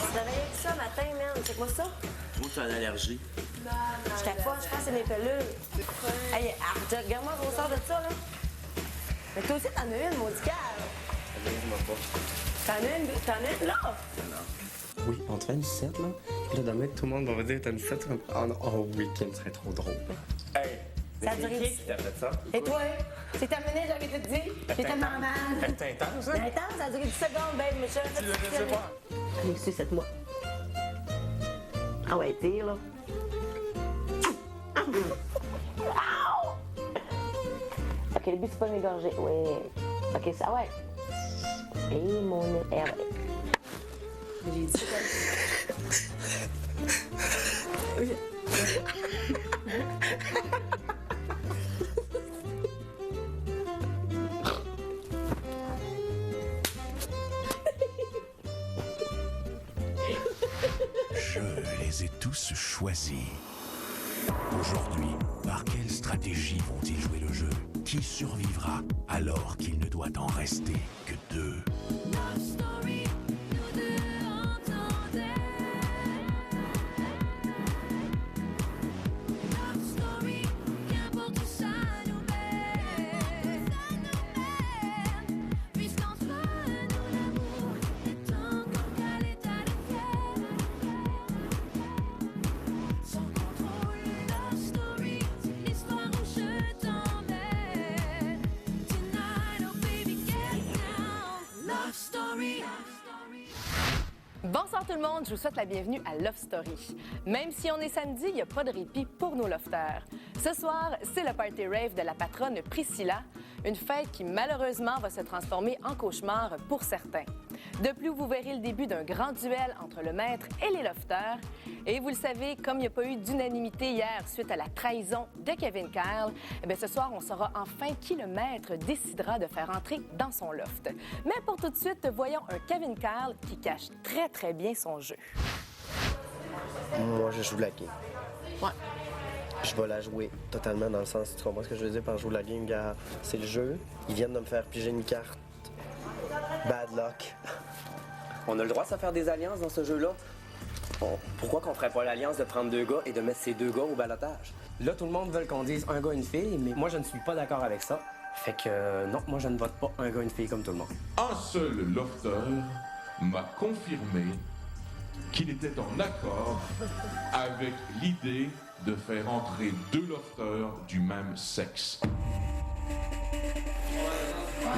Tu te réveilles avec ça matin, man. C'est quoi ça? Moi, j'ai une allergie. Je capote, je pense que c'est mes pelules. Hey, arrête, regarde-moi vos sorts de ça, là. Mais toi aussi, t'en as une, maudit cave. Dis-moi pas. T'en as une, là? Non. Oui, on te fait une sucette, là. Puis là, demain, tout le monde va me dire, t'as une sucette? Oh, non. Oh, week-end serait trop drôle. Hey! Ça a duré. Qui t'a fait ça? Et toi? C'est terminé, j'avais tout dit. J'ai tellement mal. C'est intense, hein? C'est intense, ça a duré 10 secondes, babe, monsieur. Tu le sais pas. Allez, sucette-moi. Ah ouais, tire, là. OK, le but, c'est pas de m'égorger. Oui. OK, ça, ouais. Et mon... J'ai dit ça comme... Je les ai tous choisis. Aujourd'hui, par quelle stratégie vont-ils jouer le jeu? Qui survivra alors qu'il ne doit en rester que deux? Bonsoir tout le monde, je vous souhaite la bienvenue à Love Story. Même si on est samedi, il n'y a pas de répit pour nos lofters. Ce soir, c'est le party rave de la patronne Priscilla, une fête qui malheureusement va se transformer en cauchemar pour certains. De plus, vous verrez le début d'un grand duel entre le maître et les lofters. Et vous le savez, comme il n'y a pas eu d'unanimité hier suite à la trahison de Kevin Kyle, eh bien, ce soir, on saura enfin qui le maître décidera de faire entrer dans son loft. Mais pour tout de suite, voyons un Kevin Kyle qui cache très bien son jeu. Moi, je joue la game. Ouais. Je vais la jouer totalement dans le sens, tu comprends ce que je veux dire par jouer la game, gars? C'est le jeu. Ils viennent de me faire piger une carte. Bad luck. On a le droit de se faire des alliances dans ce jeu-là? Bon, pourquoi qu'on ferait pas l'alliance de prendre deux gars et de mettre ces deux gars au balotage? Là, tout le monde veut qu'on dise un gars, une fille, mais moi, je ne suis pas d'accord avec ça. Fait que non, moi, je ne vote pas un gars, une fille comme tout le monde. Un seul lofter m'a confirmé qu'il était en accord avec l'idée de faire entrer deux lofters du même sexe.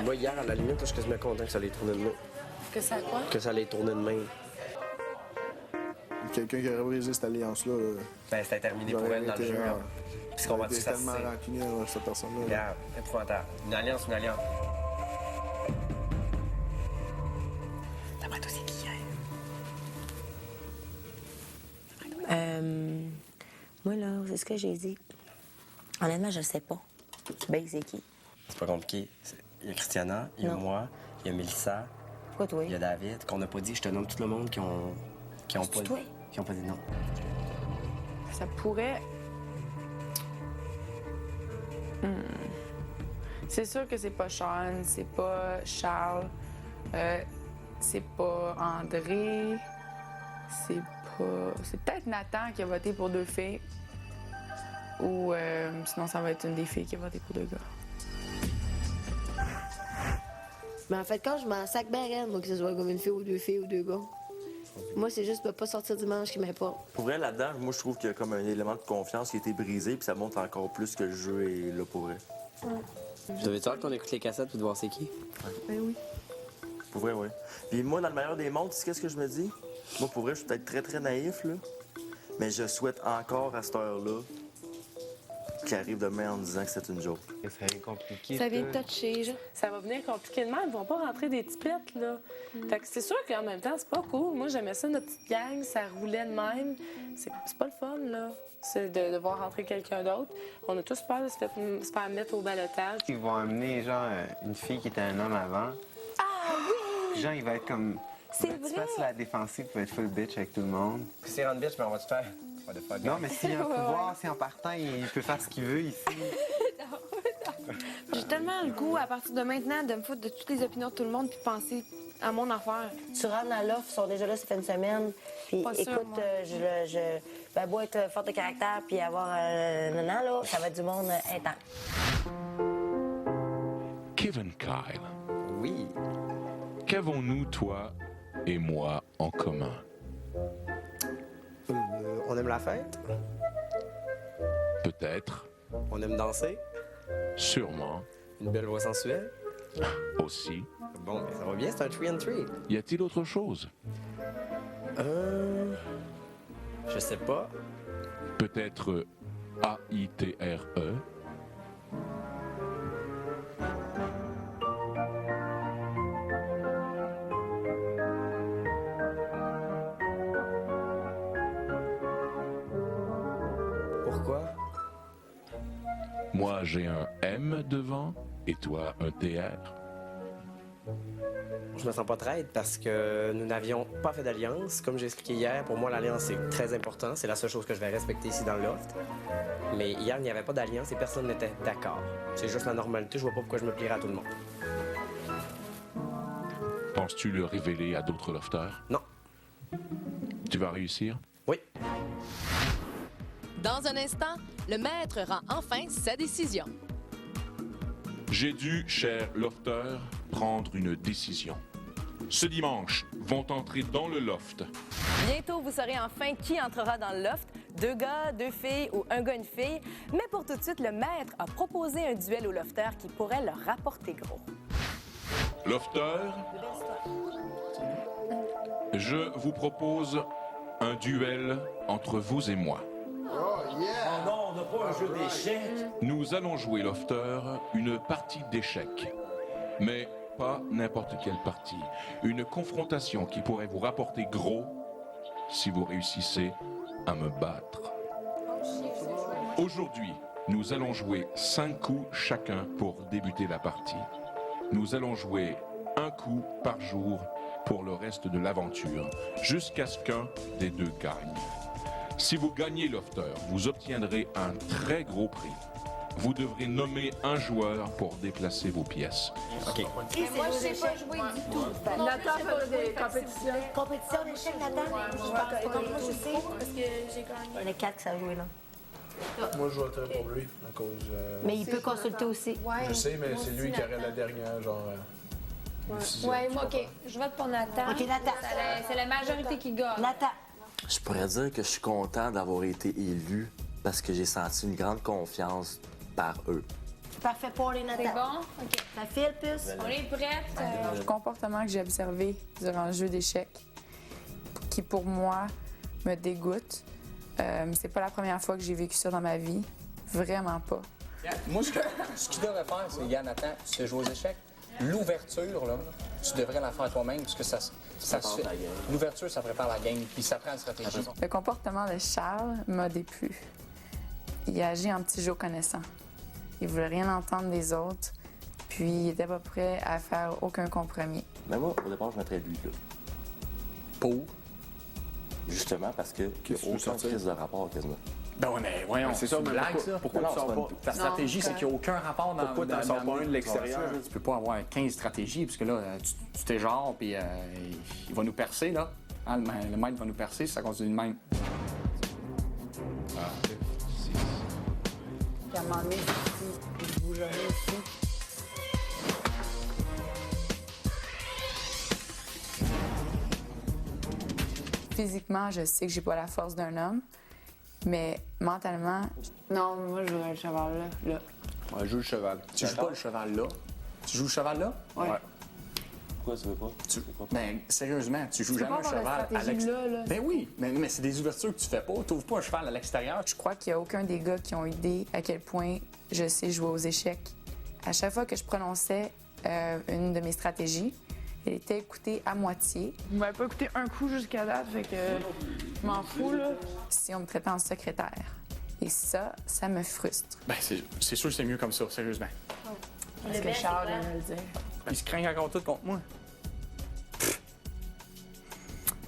Moi, hier, à la limite, je suis quasiment content que ça les tourne de main. Que ça quoi? Que ça les tourne de main. Quelqu'un qui aurait brisé cette alliance-là. Ben, c'était terminé pour elle dans le jeu. Là. Puis qu'on va dire ça, tellement rancunier, cette personne-là. Regarde, épouvantable. Une alliance, une alliance. D'après toi, c'est qui, hein? Moi, là, c'est ce que j'ai dit. Honnêtement, je sais pas. Ben, c'est qui? C'est pas compliqué. Il y a Christiana, il y a Non. moi, il y a Mélissa, Pourquoi toi? il y a David, qu'on n'a pas dit. Je te nomme tout le monde qui ont C'est toi? qui ont pas dit non. Ça pourrait... C'est sûr que c'est pas Sean, c'est pas Charles, c'est pas André, c'est pas... C'est peut-être Nathan qui a voté pour deux filles. Ou sinon, ça va être une des filles qui a voté pour deux gars. Mais en fait, quand je m'en sac ben moi, que ce soit comme une fille ou deux gars. Moi, c'est juste de pas sortir dimanche qui m'importe. Pour vrai, là-dedans, moi, je trouve qu'il y a comme un élément de confiance qui a été brisé, puis ça montre encore plus que le jeu est là pour vrai. Vous avez hâte qu'on écoute les cassettes pour de voir c'est qui? Ben oui. Pour vrai, oui. Puis moi, dans le meilleur des mondes, tu sais qu'est-ce que je me dis? Moi, pour vrai, je suis peut-être très naïf, là. Mais je souhaite encore, à cette heure-là, qu'il arrive demain en me disant que c'est une joke. Ça devient compliqué. Ça vient de toucher, genre. Ça va venir compliqué de même. Ils vont pas rentrer des tipettes, là. Fait que c'est sûr qu'en même temps, c'est pas cool. Moi, j'aimais ça, notre petite gang, ça roulait de même. C'est pas le fun, là. C'est de voir rentrer quelqu'un d'autre. On a tous peur de se faire mettre au balotage. Ils vont amener, genre, une fille qui était un homme avant. Ah oui! Genre, il va être comme... C'est Tu vrai! passes la défensive pour être full bitch avec tout le monde. Puis c'est rend bitch, mais on va te faire. What the fuck? Non, mais s'il a un pouvoir, si en partant, il peut faire ce qu'il veut ici. J'ai tellement le goût, à partir de maintenant, de me foutre de toutes les opinions de tout le monde puis penser à mon affaire. Tu rentres dans l'offre, ils sont déjà là, ça fait une semaine. Puis Pas sûr, écoute, moi. ben, beau être forte de caractère puis avoir nanan, là, ça va être du monde intense. Kevin Kyle, Oui. qu'avons-nous, toi et moi, en commun? On aime la fête. Peut-être, On aime danser. sûrement, Une belle voix sensuelle. aussi. Bon, ben, ça va bien, c'est un 3-and-3. Y a-t-il autre chose? Je sais pas. Peut-être AITRE? Pourquoi? Moi, j'ai un M devant et toi, un TR. Je me sens pas traître parce que nous n'avions pas fait d'alliance. Comme j'ai expliqué hier, pour moi, l'alliance, c'est très important. C'est la seule chose que je vais respecter ici dans le loft. Mais hier, il n'y avait pas d'alliance et personne n'était d'accord. C'est juste la normalité. Je vois pas pourquoi je me plierais à tout le monde. Penses-tu le révéler à d'autres lofters? Non. Tu vas réussir? Oui. Dans un instant, le maître rend enfin sa décision. J'ai dû, cher lofter, prendre une décision. Ce dimanche, vont entrer dans le loft Bientôt, vous saurez enfin qui entrera dans le loft, 2 gars, 2 filles ou 1 gars, une fille. Mais pour tout de suite, le maître a proposé un duel aux lofters qui pourrait leur rapporter gros. Lofter, je vous propose un duel entre vous et moi. Oh non, on n'a pas un jeu d'échecs. Nous allons jouer, Lofter, une partie d'échecs. Mais pas n'importe quelle partie. Une confrontation qui pourrait vous rapporter gros si vous réussissez à me battre. Aujourd'hui, nous allons jouer 5 coups chacun pour débuter la partie. Nous allons jouer 1 coup par jour pour le reste de l'aventure, jusqu'à ce qu'un des deux gagne. Si vous gagnez Lofter, vous obtiendrez un très gros prix. Vous devrez nommer un joueur pour déplacer vos pièces. OK. Moi, je sais pas jouer du tout. Nathan fait des compétitions. Compétition d'échecs, Nathan? Je pense que moi, je sais. Parce que j'ai gagné. Il y en a 4 qui savent jouer, là. Moi, je voterais pour lui, à cause... Mais il peut consulter aussi. Je sais, mais c'est lui qui aurait la dernière, genre... décision. Ouais, moi, OK. Je vote pour Nathan. OK, Nathan. C'est la majorité qui gagne. Nathan. Je pourrais dire que je suis content d'avoir été élu parce que j'ai senti une grande confiance par eux. C'est parfait pour les Nathan. C'est bon? OK. Ça file, puce? On est prête? Le comportement que j'ai observé durant le jeu d'échecs, qui pour moi me dégoûte. C'est pas la première fois que j'ai vécu ça dans ma vie. Vraiment pas. Moi, ce qu'il devrait faire, c'est, Yann, attends, tu sais jouer aux échecs. L'ouverture, là, tu devrais la faire toi-même, parce que ça se fait. L'ouverture, ça prépare la game, puis ça prend une stratégie. Le comportement de Charles m'a déplu. Il agit en petit Joe connaissant. Il voulait rien entendre des autres, puis il était pas prêt à faire aucun compromis. Mais moi, au départ, je mettrais lui, là. Pour? Justement parce que il n'y a aucun crise de rapport, quasiment. Ben ouais, mais voyons, c'est une blague, ça. Pourquoi Non, tu sors c'est pas? pas- Ta stratégie, c'est qu'il n'y a aucun rapport dans Pourquoi t'en sors pas un de l'extérieur? Tu peux pas avoir 15 stratégies, parce que là, tu t'es genre, puis il va nous percer, là. Hein, le maître va nous percer si ça continue de même. Ah, Puis à un moment donné, je bougerai aussi. Physiquement, je sais que j'ai pas la force d'un homme, mais mentalement, Non, moi, je jouerais le cheval là. Ouais, joue le cheval. Tu joues pas le cheval là? Tu joues le cheval là? Ouais. Pourquoi tu veux pas? Ben, sérieusement, tu joues peux jamais pas un avoir la cheval à stratégie l'extérieur. là. Ben oui, mais c'est des ouvertures que tu fais pas. Tu ouvres pas un cheval à l'extérieur. je crois qu'il y a aucun des gars qui ont idée à quel point je sais jouer aux échecs. À chaque fois que je prononçais une de mes stratégies, elle était écoutée à moitié. Vous m'avez pas écouté un coup jusqu'à date, fait que je m'en fous, là. Si on me traitait en secrétaire. Et ça me frustre. Ben, c'est sûr que c'est mieux comme ça, sérieusement. Parce que Charles vient de le dire. Ils se craignent encore tout contre moi.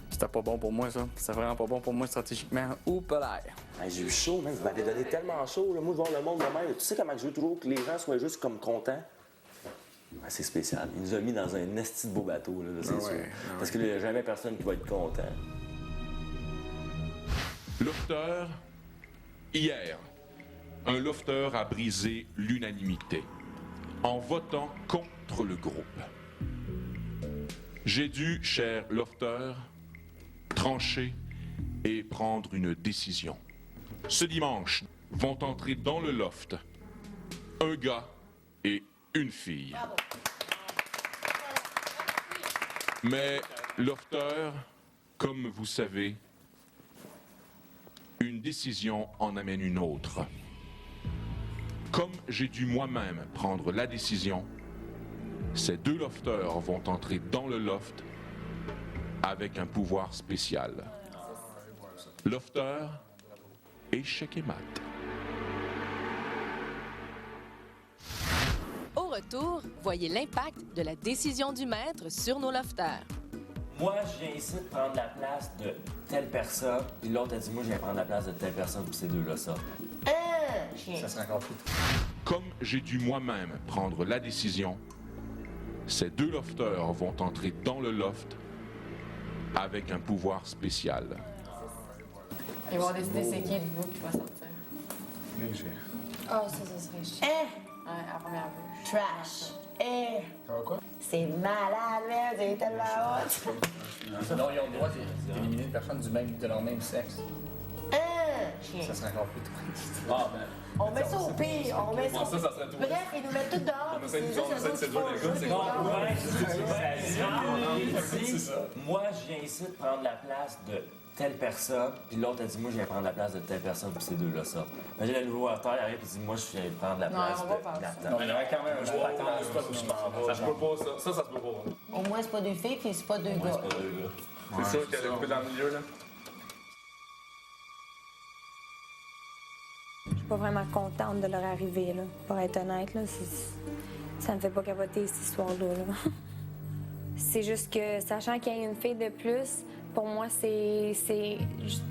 C'était pas bon pour moi, ça. C'était vraiment pas bon pour moi stratégiquement. Ou pas l'air. Hey, j'ai eu chaud, man. Vous m'avez donné tellement chaud, là. Moi, de voir le monde de même. Tu sais comment je veux toujours que les gens soient juste comme contents? c'est spécial. Il nous a mis dans un esti de beau bateau, là, c'est Ah sûr. ouais, Parce qu'il n'y a jamais personne qui va être content. Lofter, hier, un lofter a brisé l'unanimité en votant contre le groupe. J'ai dû, cher lofter, trancher et prendre une décision. Ce dimanche vont entrer dans le loft un gars et une fille. Mais lofter, comme vous savez, une décision en amène une autre. Comme j'ai dû moi-même prendre la décision, ces deux lofters vont entrer dans le loft avec un pouvoir spécial. Lofter, échec et mat. Au retour, voyez l'impact de la décision du maître sur nos lofters. Moi, je viens ici de prendre la place de telle personne, puis l'autre a dit, moi, je viens prendre la place de telle personne, puis ces deux-là, ça. Ça serait encore plus. Comme j'ai dû moi-même prendre la décision, ces deux lofters vont entrer dans le loft avec un pouvoir spécial. Ils vont décider c'est qui de vous qui va sortir. Oh, ça serait chiant. Ouais, à la première vue. Trash. Ça va quoi? C'est malade, merde, c'est tellement hot. Sinon, ils ont le droit d'éliminer une personne de leur même sexe. Ça serait encore plus triste. Ah, ben. On met ça au pire, on met ça. Ça serait tout. Bref, ils nous mettent tout dehors. On essaie de c'est juste eux autres qui font le jeu, c'est Moi, je viens ici de prendre la place de telle personne, puis l'autre a dit, moi, je viens prendre la place de telle personne, puis ces deux-là, ça. Imagine le nouveau acteur, il arrive et dit, moi, je viens prendre la place on va faire de ça. Nathan. Non, mais il y aurait quand même un joueur. Ça se peut pas, ça. Ça se peut pas. Au moins, c'est pas deux filles, puis c'est pas deux Moi, gars. c'est pas deux gars. C'est sûr qu'elle est coupée dans le milieu, là. Je suis pas vraiment contente de leur arrivée, là. Pour être honnête, là, ça me fait pas capoter, cette histoire-là. Là. C'est juste que, sachant qu'il y a une fille de plus, pour moi, c'est juste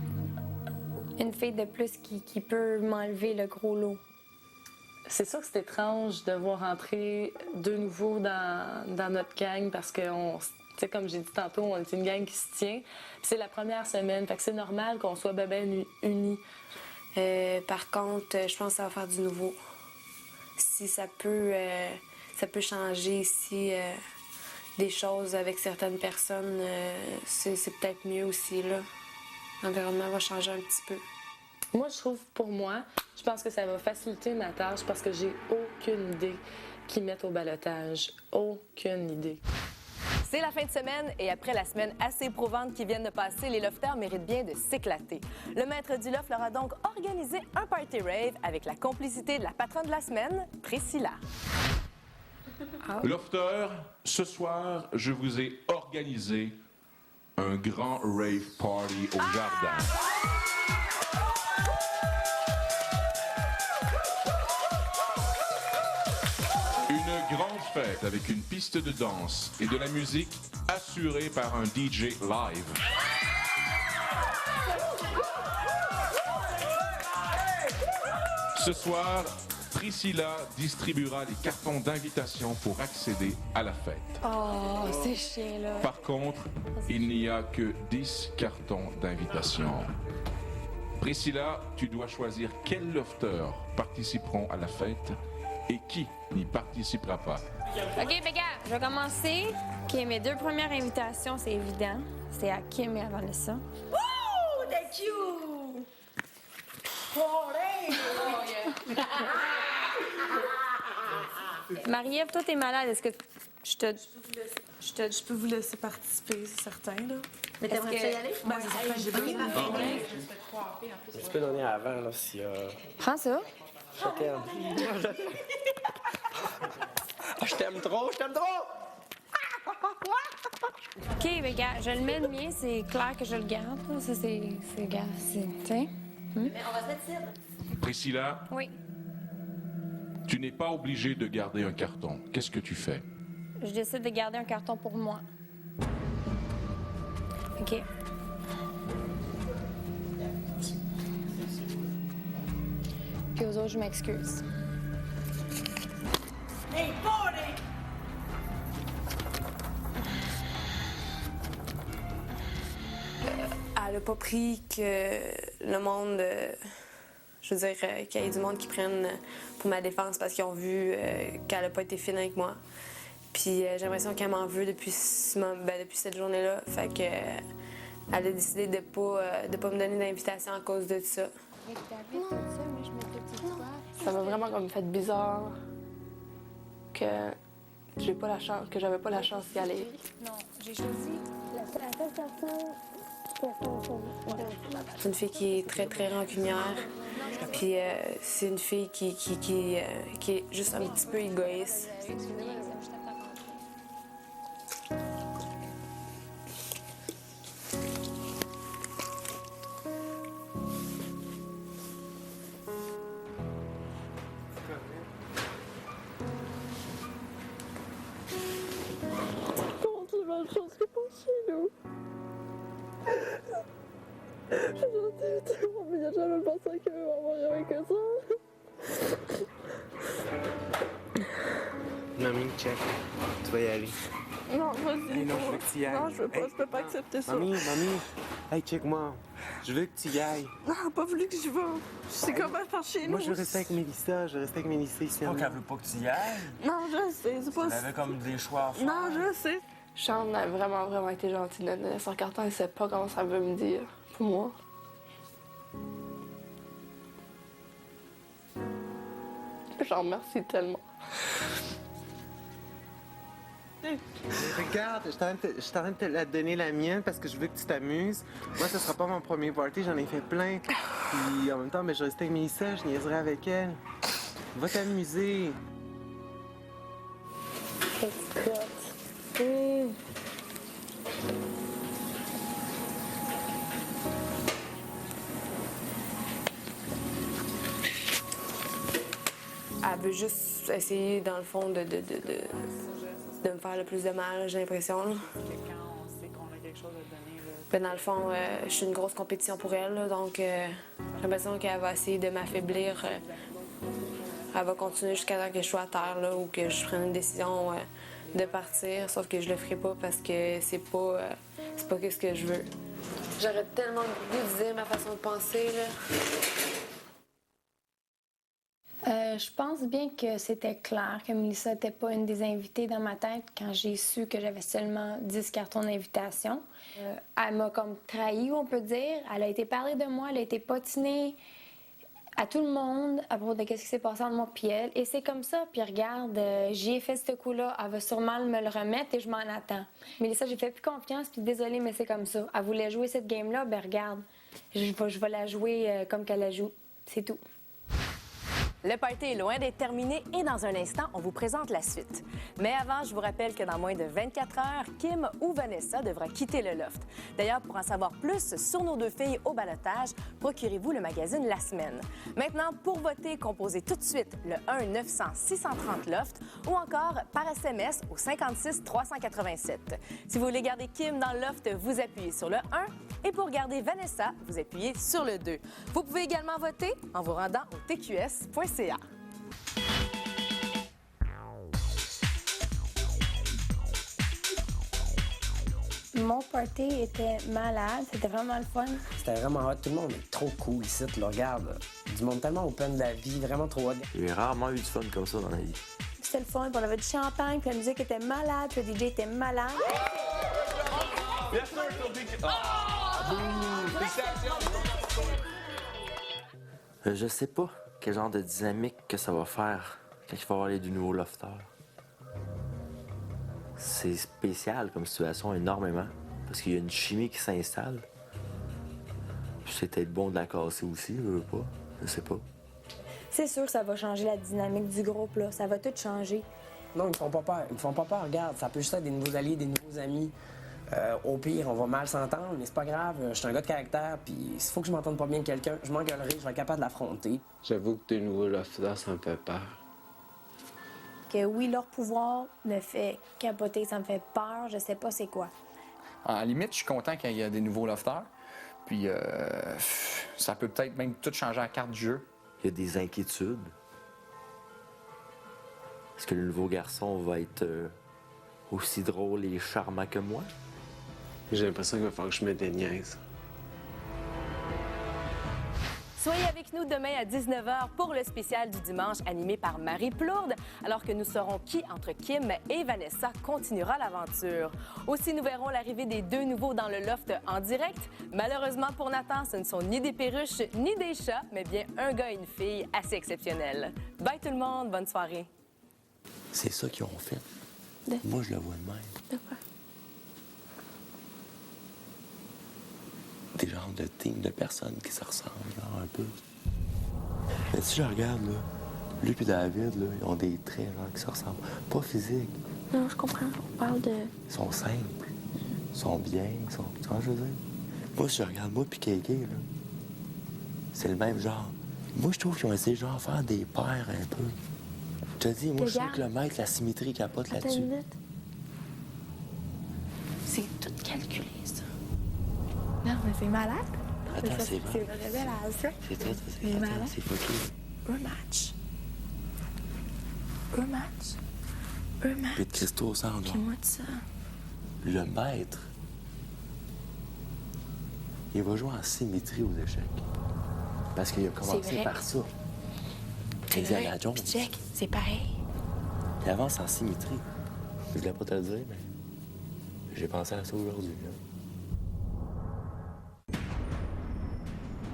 une fille de plus qui peut m'enlever le gros lot. C'est sûr que c'est étrange de voir entrer deux nouveaux dans notre gang parce que, comme j'ai dit tantôt, on est une gang qui se tient. Puis c'est la première semaine, fait que c'est normal qu'on soit ben unis. Par contre, je pense que ça va faire du nouveau. Si ça peut changer ici des choses avec certaines personnes, c'est peut-être mieux aussi, là. L'environnement va changer un petit peu. Moi, je pense que ça va faciliter ma tâche parce que j'ai aucune idée qu'ils mettent au ballottage. Aucune idée. C'est la fin de semaine et après la semaine assez éprouvante qui vient de passer, les lofters méritent bien de s'éclater. Le maître du loft leur a donc organisé un party rave avec la complicité de la patronne de la semaine, Priscilla. Lofter, ce soir, je vous ai organisé un grand rave party au jardin. Une grande fête avec une piste de danse et de la musique assurée par un DJ live. Ce soir, Priscilla distribuera les cartons d'invitation pour accéder à la fête. Oh, c'est chiant, là. Par contre, il n'y a que 10 cartons d'invitation. Priscilla, tu dois choisir quels lofters participeront à la fête et qui n'y participera pas. OK, ben gars, je vais commencer. OK, mes deux premières invitations, c'est évident. C'est à Kim et à Vanessa. Wouh, thank you! Marie-Ève, toi, t'es malade. Est-ce que Je peux vous laisser participer, c'est certain, là. Mais t'aimerais Est-ce que- y aller? Ben, c'est certain, j'ai besoin. Tu peux donner avant, là, si... Prends ça. Je t'aime. Je t'aime trop, je t'aime trop! OK, ben gars, je le mets le mien. C'est clair que je le garde. Là. Ça, c'est... Gars, c'est... Tiens. Mais on va se mettre ici. Priscilla, Oui. tu n'es pas obligée de garder un carton. Qu'est-ce que tu fais? Je décide de garder un carton pour moi. OK. Puis aux autres, je m'excuse. Hey, party! elle a pas pris que le monde... je veux dire, qu'il y ait du monde qui prenne pour ma défense parce qu'ils ont vu qu'elle a pas été fine avec moi. Puis j'ai l'impression qu'elle m'en veut depuis cette journée-là. Fait que elle a décidé de pas me donner d'invitation à cause de ça. Ça m'a vraiment comme fait bizarre que j'avais pas la chance d'y aller. Non, j'ai choisi la seule personne. C'est une fille qui est très, très rancunière. Puis c'est une fille qui est juste un petit peu égoïste. Mamie, check. Tu vas y aller. Non, vas-y. Hey, non, je veux que tu y ailles. Non, je peux pas accepter ça. Mamie, hey, check-moi. Je veux que tu y ailles. Non, pas voulu que j'y vais. Je sais comment faire chez nous. Moi, je veux rester avec Mélissa. ici. C'est pas qu'elle veut pas que tu y ailles. Non, je sais, c'est pas Elle avait comme des choix à faire. Non, je sais. Sean a vraiment été gentil de donner son carton. Elle sait pas comment ça veut me dire pour moi. J'en remercie tellement. Regarde, je suis en train de te la donner la mienne parce que je veux que tu t'amuses. Moi, ce sera pas mon premier party, j'en ai fait plein. Puis en même temps, je vais rester avec Mélissa, je niaiserai avec elle. Va t'amuser. Elle veut juste essayer, dans le fond, de me faire le plus de mal, j'ai l'impression. Quand on sait qu'on a quelque chose à donner, Ben, dans le fond, je suis une grosse compétition pour elle, là, donc j'ai l'impression qu'elle va essayer de m'affaiblir. Elle va continuer jusqu'à temps que je sois à terre là, ou que je prenne une décision de partir, sauf que je le ferai pas parce que c'est pas ce que je veux. J'aurais tellement le goût de dire ma façon de penser, là. Je pense bien que c'était clair que Mélissa n'était pas une des invitées dans ma tête quand j'ai su que j'avais seulement 10 cartons d'invitation. Elle m'a comme trahi, on peut dire. Elle a été parlée de moi, elle a été potinée à tout le monde à propos de ce qui s'est passé entre moi et elle. Et c'est comme ça. Puis regarde, j'y ai fait ce coup-là. Elle va sûrement me le remettre et je m'en attends. Mélissa, j'ai fait plus confiance, puis désolée, mais c'est comme ça. Elle voulait jouer cette game-là, ben regarde, je vais la jouer comme qu'elle la joue. C'est tout. Le party est loin d'être terminé et dans un instant, on vous présente la suite. Mais avant, je vous rappelle que dans moins de 24 heures, Kim ou Vanessa devra quitter le loft. D'ailleurs, pour en savoir plus sur nos deux filles au ballottage, procurez-vous le magazine La Semaine. Maintenant, pour voter, composez tout de suite le 1-900-630-LOFT ou encore par SMS au 56 387. Si vous voulez garder Kim dans le loft, vous appuyez sur le 1 et pour garder Vanessa, vous appuyez sur le 2. Vous pouvez également voter en vous rendant au tqs.ca. Mon party était malade, c'était vraiment le fun. C'était vraiment hot. Tout le monde est trop cool ici. Tu le regardes. Du monde tellement open de la vie, vraiment trop hot. J'ai rarement eu du fun comme ça dans la vie. C'était le fun, puis on avait du champagne, puis la musique était malade, puis le DJ était malade. Je sais pas quel genre de dynamique que ça va faire quand il va y avoir du nouveau lofter. C'est spécial comme situation énormément, parce qu'il y a une chimie qui s'installe. C'est peut-être bon de la casser aussi, je veux pas. Je sais pas. C'est sûr que ça va changer la dynamique du groupe, là. Ça va tout changer. Non, ils me font pas peur. Ils me font pas peur. Regarde, ça peut juste être des nouveaux alliés, des nouveaux amis. Au pire, on va mal s'entendre, mais c'est pas grave. Je suis un gars de caractère, puis s'il faut que je m'entende pas bien avec quelqu'un, je m'engueulerai, je vais être capable de l'affronter. J'avoue que tes nouveaux lofters, ça me fait peur. Que oui, leur pouvoir me fait capoter, ça me fait peur, je sais pas c'est quoi. En limite, je suis content qu'il y ait des nouveaux lofters. Puis ça peut peut-être même tout changer la carte du jeu. Il y a des inquiétudes. Est-ce que le nouveau garçon va être aussi drôle et charmant que moi? J'ai l'impression qu'il va falloir que je me déniaise. Soyez avec nous demain à 19h pour le spécial du dimanche animé par Marie Plourde, alors que nous saurons qui, entre Kim et Vanessa, continuera l'aventure. Aussi, nous verrons l'arrivée des 2 nouveaux dans le loft en direct. Malheureusement pour Nathan, ce ne sont ni des perruches ni des chats, mais bien un gars et une fille assez exceptionnels. Bye tout le monde, bonne soirée. C'est ça qu'ils ont fait. Moi, je le vois de même. De quoi? Des genres de team de personnes qui se ressemblent, genre, un peu. Mais si je regarde, là, lui et David, là, ils ont des traits, genre, qui se ressemblent. Pas physiques. Non, je comprends. On parle de... Ils sont simples. Ils sont bien. Tu vois ce que je veux dire? Moi, si je regarde moi puis Kéké, là, c'est le même genre. Moi, je trouve qu'ils ont essayé, genre, de faire des paires un peu. Je te dis, moi, je trouve que le maître, la symétrie capote là-dessus. Attends une minute. C'est tout calculé, ça. Non, mais c'est malade. Attends, c'est bon. C'est une révélation. C'est très, C'est malade. c'est fucké. Un match. Un match. Un match. Puis de Christo au centre. Puis-moi de ça. Le maître, il va jouer en symétrie aux échecs. Parce qu'il a commencé vrai. par ça. C'est vrai. Indiana Jones. Puis check, c'est pareil. Il avance en symétrie. Je voulais pas te le dire, mais j'ai pensé à ça aujourd'hui. Là.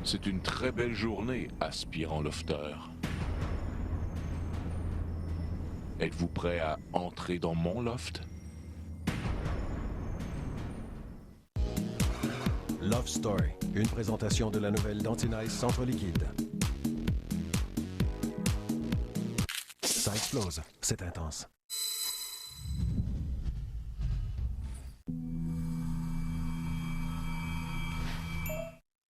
C'est une très belle journée, aspirant lofter. Êtes-vous prêt à entrer dans mon loft? Love Story, une présentation de la nouvelle d'Antinice Centre Liquide. Ça explose, c'est intense.